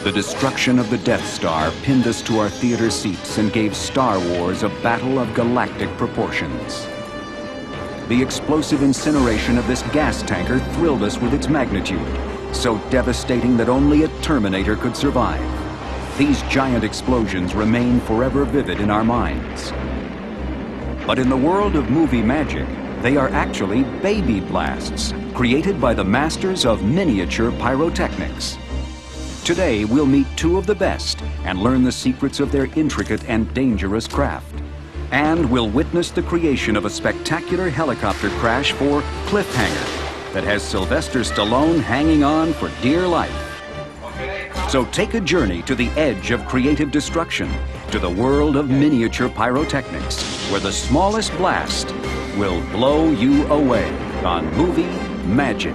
The destruction of the Death Star pinned us to our theater seats and gave Star Wars a battle of galactic proportions. The explosive incineration of this gas tanker thrilled us with its magnitude, so devastating that only a Terminator could survive. These giant explosions remain forever vivid in our minds. But in the world of movie magic, they are actually baby blasts, created by the masters of miniature pyrotechnics. Today, we'll meet two of the best and learn the secrets of their intricate and dangerous craft. And we'll witness the creation of a spectacular helicopter crash for Cliffhanger that has Sylvester Stallone hanging on for dear life. So take a journey to the edge of creative destruction, to the world of miniature pyrotechnics, where the smallest blast will blow you away on Movie Magic.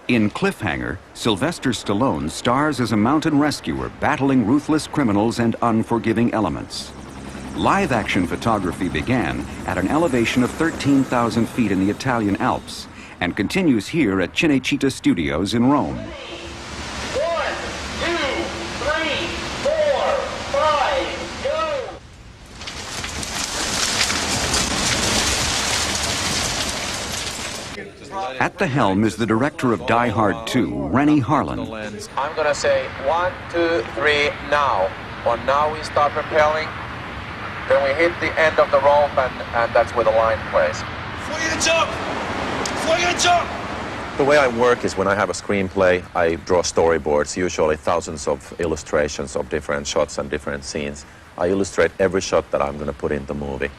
In Cliffhanger, Sylvester Stallone stars as a mountain rescuer battling ruthless criminals and unforgiving elements. Live-action photography began at an elevation of 13,000 feet in the Italian Alps and continues here at Cinecittà Studios in Rome. 1, 2, 3, 4, 5, go! At the helm is the director of Die Hard 2, Rennie Harlan. I'm gonna say 1, 2, 3, now. Or now we start propelling, then we hit the end of the rope and that's where the line plays. Before you jump! Before you jump! The way I work is when I have a screenplay, I draw storyboards, usually thousands of illustrations of different shots and different scenes. I illustrate every shot that I'm gonna put in the movie.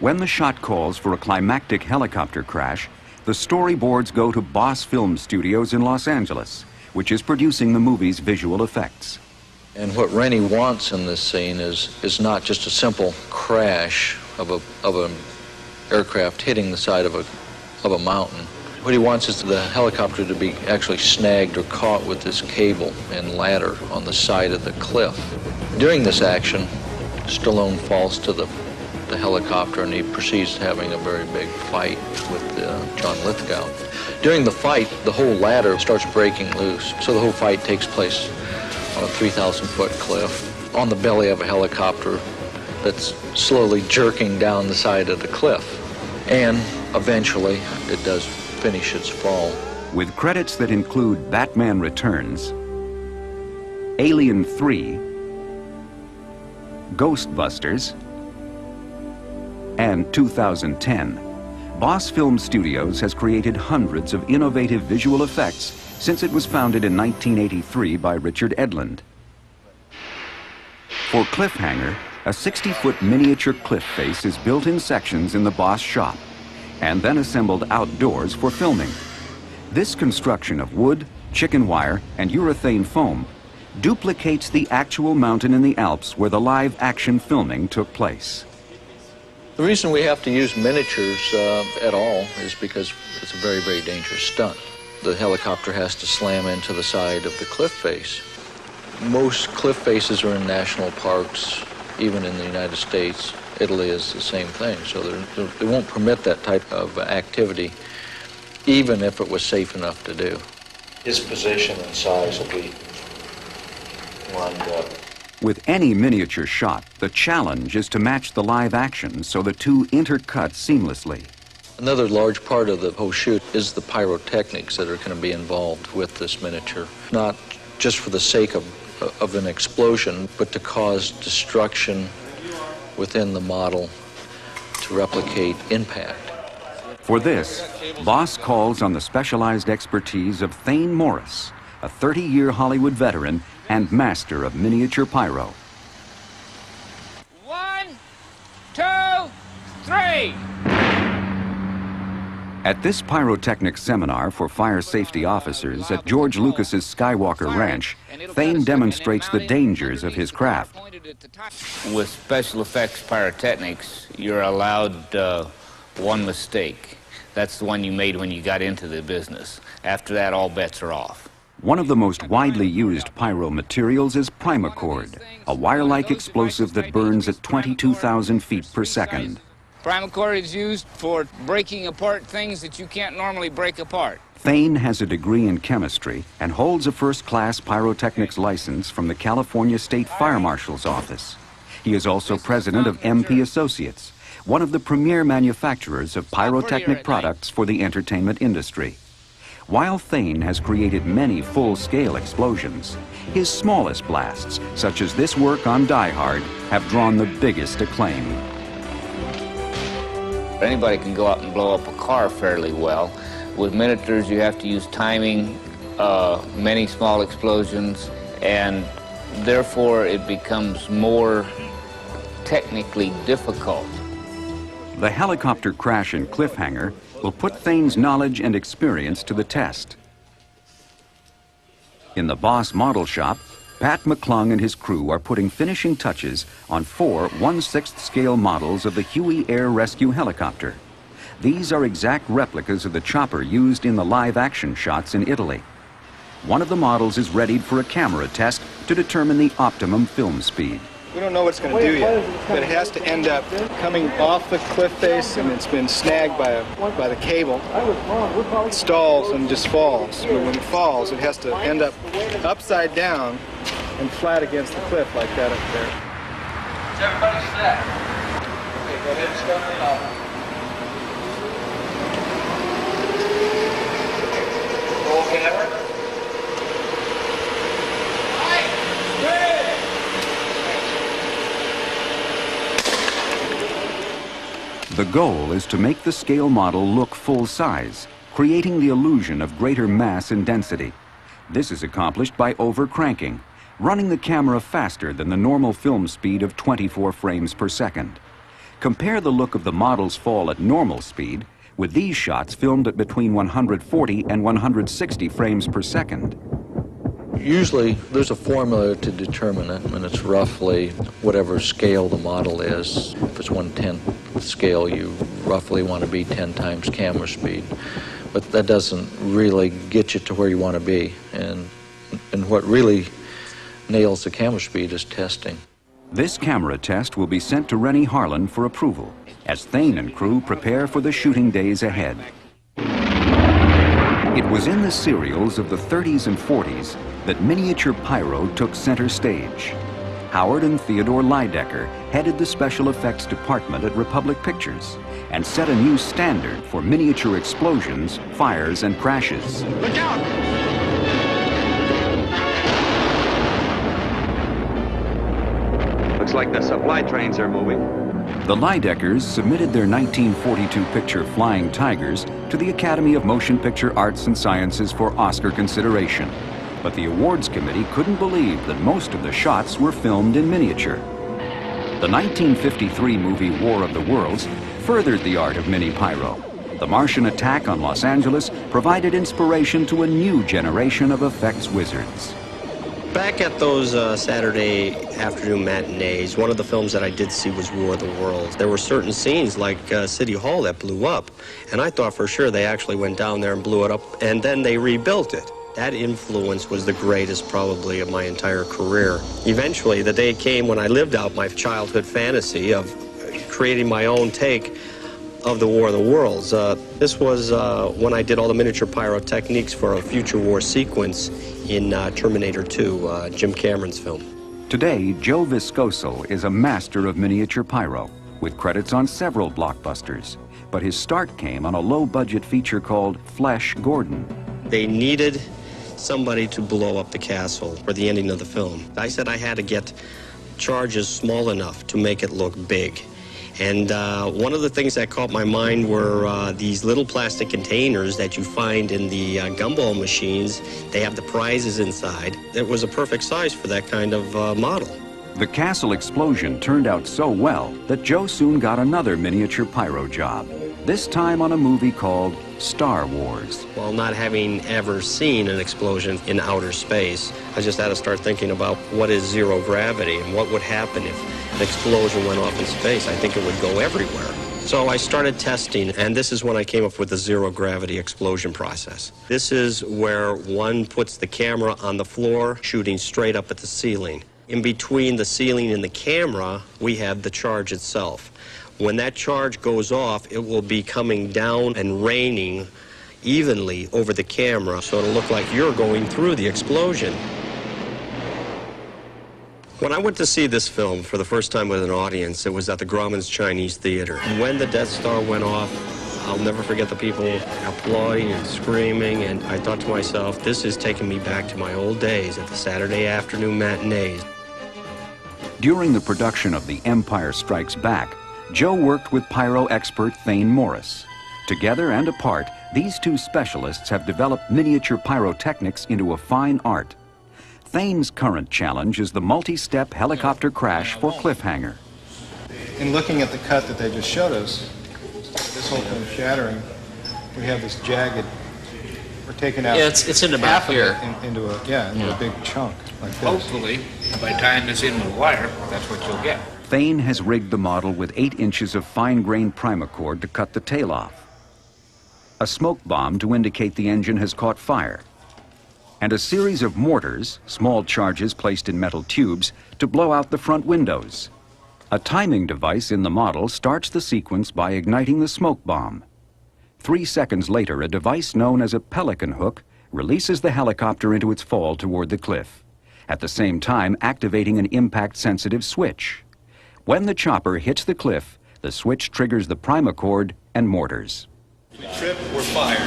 When the shot calls for a climactic helicopter crash, the storyboards go to Boss Film Studios in Los Angeles, which is producing the movie's visual effects. And what Rennie wants in this scene is not just a simple crash of an aircraft hitting the side of a mountain. What he wants is the helicopter to be actually snagged or caught with this cable and ladder on the side of the cliff. During this action, Stallone falls to the helicopter and he proceeds having a very big fight with John Lithgow. During the fight, the whole ladder starts breaking loose, so the whole fight takes place on a 3,000-foot cliff on the belly of a helicopter that's slowly jerking down the side of the cliff. And eventually, it does finish its fall. With credits that include Batman Returns, Alien 3, Ghostbusters, and 2010, Boss Film Studios has created hundreds of innovative visual effects since it was founded in 1983 by Richard Edlund. For Cliffhanger, a 60-foot miniature cliff face is built in sections in the Boss shop and then assembled outdoors for filming. This construction of wood, chicken wire, and urethane foam duplicates the actual mountain in the Alps where the live-action filming took place. The reason we have to use miniatures at all is because it's a very, very dangerous stunt. The helicopter has to slam into the side of the cliff face. Most cliff faces are in national parks, even in the United States. Italy is the same thing, so they won't permit that type of activity, even if it was safe enough to do. His position and size will be lined up. With any miniature shot, the challenge is to match the live action so the two intercut seamlessly. Another large part of the whole shoot is the pyrotechnics that are going to be involved with this miniature. Not just for the sake of an explosion, but to cause destruction within the model to replicate impact. For this, Boss calls on the specialized expertise of Thane Morris, a 30-year Hollywood veteran and master of miniature pyro. 1, 2, 3. At this pyrotechnics seminar for fire safety officers at George Lucas's Skywalker Ranch, Thane demonstrates the dangers of his craft. With special effects pyrotechnics, you're allowed one mistake. That's the one you made when you got into the business. After that, all bets are off. One of the most widely used pyro materials is primacord, a wire-like explosive that burns at 22,000 feet per second. Primacord is used for breaking apart things that you can't normally break apart. Thane has a degree in chemistry and holds a first-class pyrotechnics license from the California State Fire Marshal's Office. He is also president of MP Associates, one of the premier manufacturers of pyrotechnic products for the entertainment industry. While Thane has created many full-scale explosions, his smallest blasts, such as this work on Die Hard, have drawn the biggest acclaim. Anybody can go out and blow up a car fairly well. With miniatures, you have to use timing, many small explosions, and therefore it becomes more technically difficult. The helicopter crash in Cliffhanger will put Thane's knowledge and experience to the test. In the Boss model shop, Pat McClung and his crew are putting finishing touches on 4 1/6 scale models of the Huey Air Rescue helicopter. These are exact replicas of the chopper used in the live-action shots in Italy. One of the models is readied for a camera test to determine the optimum film speed. We don't know what it's going to do yet, but it has to end up coming off the cliff face, and it's been snagged by the cable. It stalls and just falls. But when it falls, it has to end up upside down and flat against the cliff like that up there. Is everybody set? Okay, go ahead and start it off. Roll camera. The goal is to make the scale model look full-size, creating the illusion of greater mass and density. This is accomplished by over-cranking, running the camera faster than the normal film speed of 24 frames per second. Compare the look of the model's fall at normal speed with these shots filmed at between 140 and 160 frames per second. Usually there's a formula to determine it, and it's roughly whatever scale the model is. If it's 1/10 scale, you roughly want to be 10 times camera speed. But that doesn't really get you to where you want to be. And what really nails the camera speed is testing. This camera test will be sent to Rennie Harlan for approval as Thane and crew prepare for the shooting days ahead. It was in the serials of the 30s and 40s that miniature pyro took center stage. Howard and Theodore Lydecker headed the special effects department at Republic Pictures and set a new standard for miniature explosions, fires, and crashes. Look out! Looks like the supply trains are moving. The Lydeckers submitted their 1942 picture Flying Tigers to the Academy of Motion Picture Arts and Sciences for Oscar consideration. But the awards committee couldn't believe that most of the shots were filmed in miniature. The 1953 movie War of the Worlds furthered the art of mini pyro. The Martian attack on Los Angeles provided inspiration to a new generation of effects wizards. Back at those Saturday afternoon matinees, one of the films that I did see was War of the Worlds. There were certain scenes like City Hall that blew up, and I thought for sure they actually went down there and blew it up, and then they rebuilt it. That influence was the greatest probably of my entire career. Eventually, the day came when I lived out my childhood fantasy of creating my own take of the War of the Worlds. This was when I did all the miniature pyrotechnics for a future war sequence in Terminator 2, Jim Cameron's film. Today, Joe Viscoso is a master of miniature pyro, with credits on several blockbusters. But his start came on a low-budget feature called Flash Gordon. They needed somebody to blow up the castle for the ending of the film. I said I had to get charges small enough to make it look big. And one of the things that caught my mind were these little plastic containers that you find in the gumball machines. They have the prizes inside. It was a perfect size for that kind of model. The castle explosion turned out so well that Joe soon got another miniature pyro job, this time on a movie called Star Wars. While not having ever seen an explosion in outer space, I just had to start thinking about what is zero gravity and what would happen if an explosion went off in space. I think it would go everywhere. So I started testing, and this is when I came up with the zero gravity explosion process. This is where one puts the camera on the floor, shooting straight up at the ceiling. In between the ceiling and the camera, we have the charge itself. When that charge goes off, it will be coming down and raining evenly over the camera, so it'll look like you're going through the explosion. When I went to see this film for the first time with an audience, it was at the Grauman's Chinese Theater. When the Death Star went off, I'll never forget the people applauding and screaming, and I thought to myself, this is taking me back to my old days at the Saturday afternoon matinees. During the production of The Empire Strikes Back, Joe worked with pyro expert Thane Morris. Together and apart, these two specialists have developed miniature pyrotechnics into a fine art. Thane's current challenge is the multi-step helicopter crash for Cliffhanger. In looking at the cut that they just showed us, this whole thing shattering, we have this jagged, we're taking out it's in about half of here. it into a big chunk like this. Hopefully, by tying this in with wire, that's what you'll get. Thane has rigged the model with 8 inches of fine-grained primacord to cut the tail off, a smoke bomb to indicate the engine has caught fire, and a series of mortars, small charges placed in metal tubes, to blow out the front windows. A timing device in the model starts the sequence by igniting the smoke bomb. 3 seconds later, a device known as a pelican hook releases the helicopter into its fall toward the cliff, at the same time activating an impact-sensitive switch. When the chopper hits the cliff, the switch triggers the primacord and mortars. We trip, we're fired.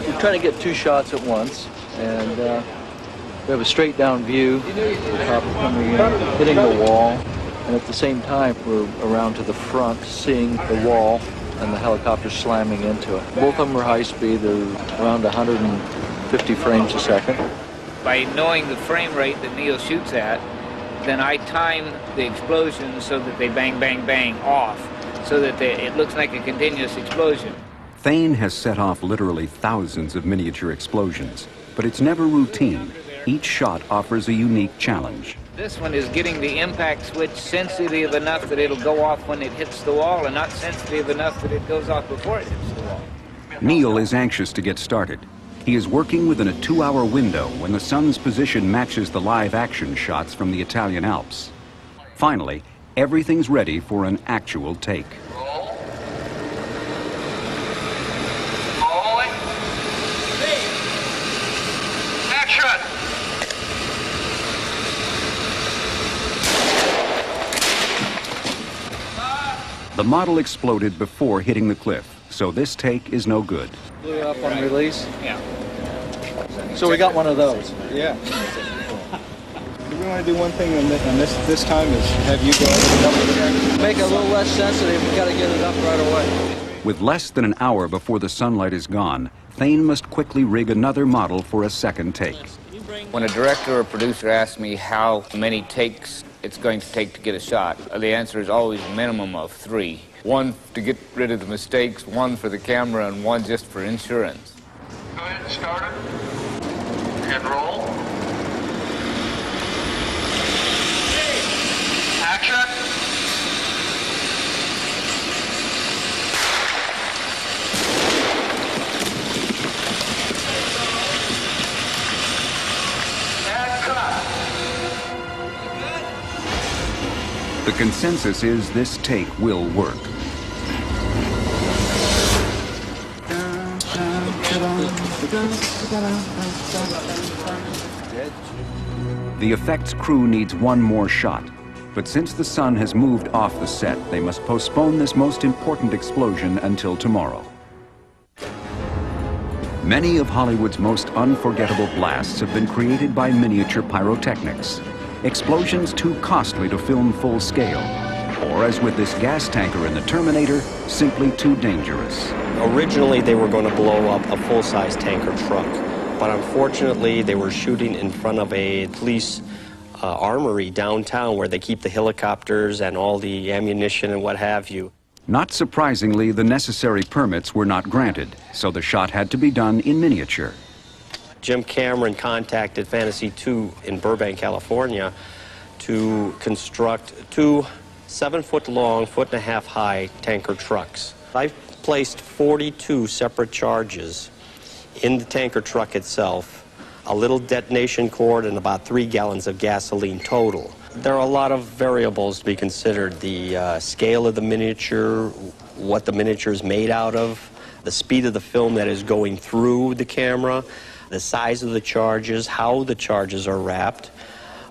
We're trying to get 2 shots at once, and we have a straight down view, the chopper coming in, hitting the wall, and at the same time we're around to the front, seeing the wall and the helicopter slamming into it. Both of them are high speed, they're around 150 frames a second. By knowing the frame rate that Neil shoots at, then I time the explosions so that they bang, bang, bang off, so that it looks like a continuous explosion. Thane has set off literally thousands of miniature explosions, but it's never routine. Each shot offers a unique challenge. This one is getting the impact switch sensitive enough that it'll go off when it hits the wall, and not sensitive enough that it goes off before it hits the wall. Neil is anxious to get started. He is working within a 2-hour window when the sun's position matches the live action shots from the Italian Alps. Finally, everything's ready for an actual take. The model exploded before hitting the cliff, so this take is no good. Blew up on release? Yeah. So we got one of those. Yeah. Do we want to do one thing on this time is have you go over the double check? Make it a little less sensitive, we got to get it up right away. With less than an hour before the sunlight is gone, Thane must quickly rig another model for a second take. When a director or producer asks me how many takes it's going to take to get a shot, the answer is always a minimum of 3. 1 to get rid of the mistakes, 1 for the camera, and 1 just for insurance. Go ahead and start it. And roll. Action. The consensus is this take will work. The effects crew needs 1 more shot, but since the sun has moved off the set, they must postpone this most important explosion until tomorrow. Many of Hollywood's most unforgettable blasts have been created by miniature pyrotechnics. Explosions too costly to film full scale, or as with this gas tanker in the Terminator, simply too dangerous. Originally, they were going to blow up a full-size tanker truck, but unfortunately, they were shooting in front of a police armory downtown where they keep the helicopters and all the ammunition and what have you. Not surprisingly, the necessary permits were not granted, so the shot had to be done in miniature. Jim Cameron contacted Fantasy 2 in Burbank, California to construct two 7-foot-long, 1.5-foot-high tanker trucks. I've placed 42 separate charges in the tanker truck itself, a little detonation cord, and about 3 gallons of gasoline total. There are a lot of variables to be considered. The scale of the miniature, what the miniature is made out of, the speed of the film that is going through the camera, the size of the charges, how the charges are wrapped,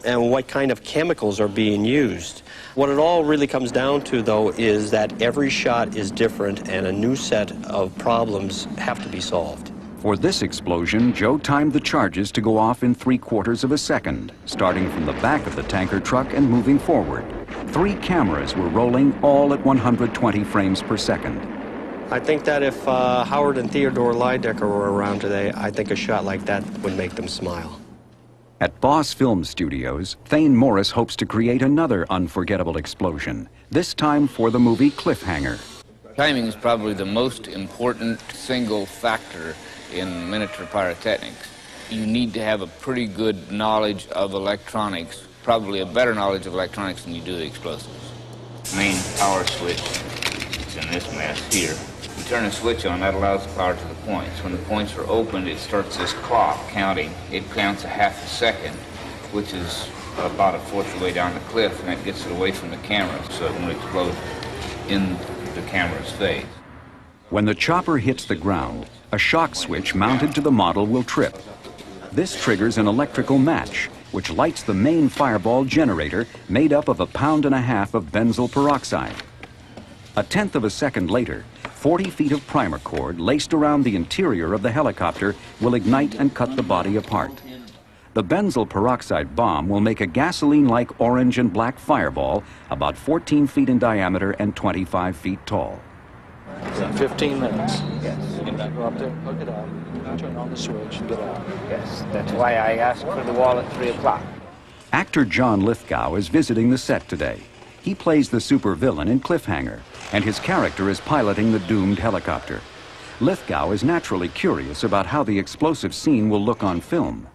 and what kind of chemicals are being used. What it all really comes down to, though, is that every shot is different and a new set of problems have to be solved. For this explosion, Joe timed the charges to go off in 3/4 of a second, starting from the back of the tanker truck and moving forward. 3 cameras were rolling, all at 120 frames per second. I think that if Howard and Theodore Lydecker were around today, I think a shot like that would make them smile. At Boss Film Studios, Thane Morris hopes to create another unforgettable explosion, this time for the movie Cliffhanger. Timing is probably the most important single factor in miniature pyrotechnics. You need to have a pretty good knowledge of electronics, probably a better knowledge of electronics than you do the explosives. Main power switch is in this mess here. You turn a switch on, that allows the power to the points. When the points are opened, it starts this clock counting. It counts a half a second, which is about 1/4 of the way down the cliff, and that gets it away from the camera so it won't explode in the camera's face. When the chopper hits the ground, a shock switch mounted to the model will trip. This triggers an electrical match, which lights the main fireball generator made up of 1.5 pounds of benzyl peroxide. 1/10 of a second later, 40 feet of primer cord laced around the interior of the helicopter will ignite and cut the body apart. The benzyl peroxide bomb will make a gasoline-like orange and black fireball about 14 feet in diameter and 25 feet tall. 15 minutes. Yes. Go up there, hook it up, turn on the switch, and get out. Yes, that's why I asked for the wall at 3 o'clock. Actor John Lithgow is visiting the set today. He plays the supervillain in Cliffhanger, and his character is piloting the doomed helicopter. Lithgow is naturally curious about how the explosive scene will look on film.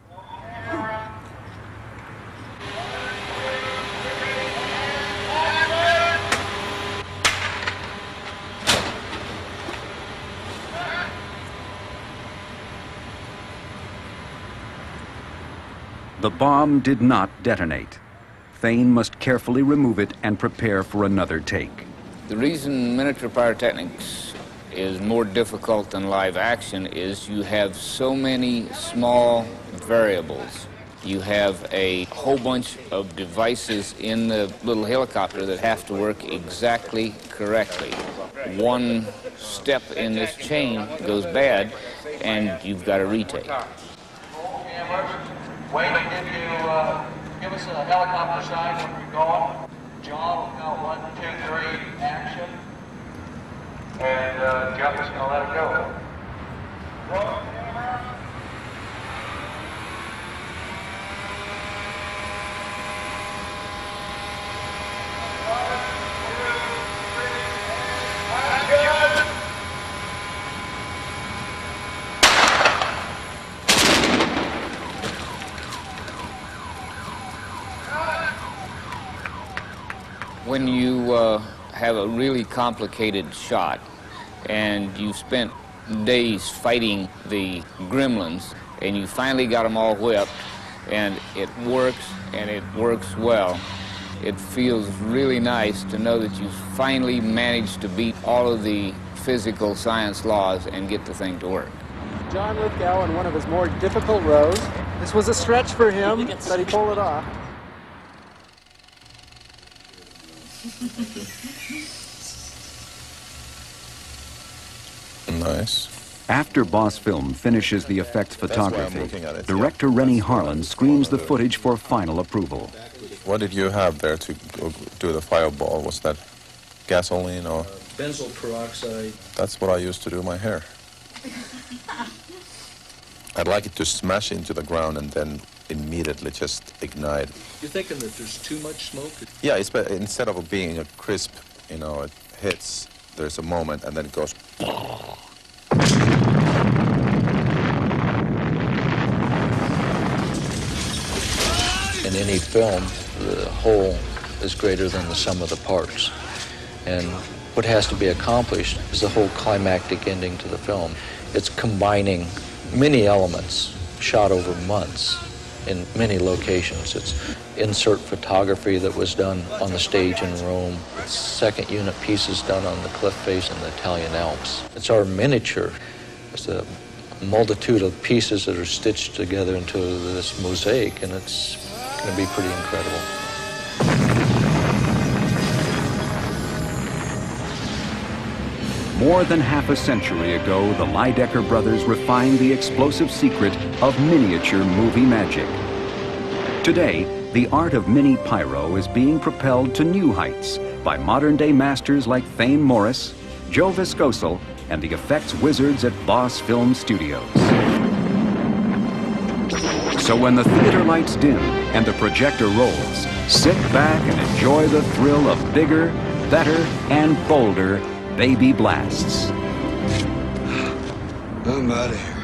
The bomb did not detonate. Thane must carefully remove it and prepare for another take. The reason miniature pyrotechnics is more difficult than live action is you have so many small variables. You have a whole bunch of devices in the little helicopter that have to work exactly correctly. One step in this chain goes bad, and you've got to retake. Wait to give us a helicopter sign when we're going. John will count 1, 2, 3, action. And Jeff is going to let it go. When you have a really complicated shot and you've spent days fighting the gremlins and you finally got them all whipped and it works well, it feels really nice to know that you finally managed to beat all of the physical science laws and get the thing to work. John Lithgow in one of his more difficult rows. This was a stretch for him, but he pulled it off. Nice. After Boss Film finishes the effects photography, director Rennie Harlan screens the footage for final approval. What did you have there to do the fireball? Was that gasoline or? Benzyl peroxide. That's what I used to do my hair. I'd like it to smash into the ground and then immediately just ignite. You're thinking that there's too much smoke? Yeah, it's instead of being a crisp, it hits there's a moment and then it goes. In any film, the whole is greater than the sum of the parts. And what has to be accomplished is the whole climactic ending to the film. It's combining many elements shot over months in many locations. It's insert photography that was done on the stage in Rome. It's second unit pieces done on the cliff face in the Italian Alps. It's our miniature. It's a multitude of pieces that are stitched together into this mosaic, and it's going to be pretty incredible. More than half a century ago, the Lydecker brothers refined the explosive secret of miniature movie magic. Today, the art of mini pyro is being propelled to new heights by modern-day masters like Thane Morris, Joe Viscoso, and the effects wizards at Boss Film Studios. So when the theater lights dim and the projector rolls, sit back and enjoy the thrill of bigger, better, and bolder baby blasts. I'm out of here.